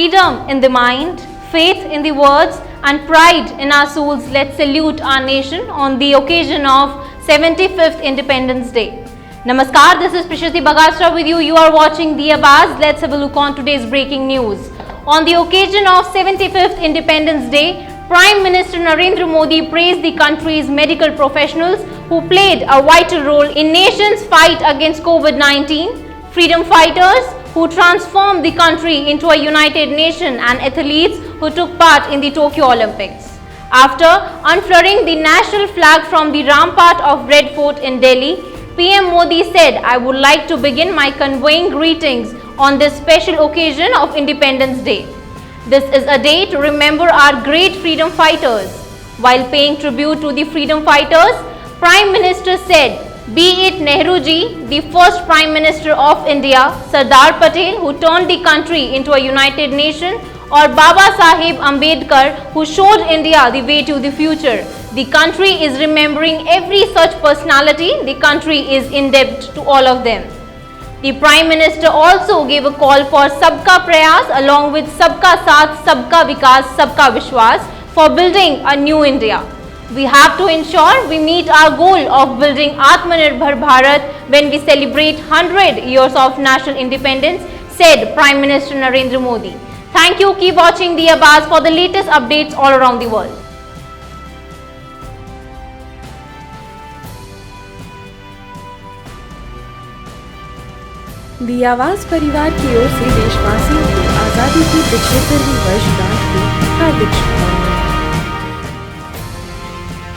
freedom in the mind, faith in the words, and pride in our souls, let's salute our nation on the occasion of 75th Independence Day. Namaskar, this is Prishati Bagasra with you. You are watching The Awaaz. Let's have a look on today's breaking news. On the occasion of 75th Independence Day, Prime Minister Narendra Modi praised the country's medical professionals who played a vital role in nation's fight against COVID-19, freedom fighters who transformed the country into a united nation, and athletes who took part in the Tokyo Olympics. After unfurling the national flag from the rampart of Red Fort in Delhi, PM Modi said, "I would like to begin my conveying greetings on this special occasion of Independence Day. This is a day to remember our great freedom fighters." While paying tribute to the freedom fighters, Prime Minister said, be it Nehru ji, the first Prime Minister of India, Sardar Patel, who turned the country into a united nation, or Baba Saheb Ambedkar, who showed India the way to the future, the country is remembering every such personality. The country is in debt to all of them. The Prime Minister also gave a call for Sabka Prayas along with Sabka Saath, Sabka Vikas, Sabka Vishwas for building a new India. We have to ensure we meet our goal of building Atmanirbhar Bharat when we celebrate 100 years of national independence, said Prime Minister Narendra Modi. Thank you. Keep watching The Awaaz for the latest updates all around the world. दी आवाज़ परिवार की ओर से देशवासियों को आज़ादी की 75वीं वर्षगांठ की हार्दिक शुभकामनाएं।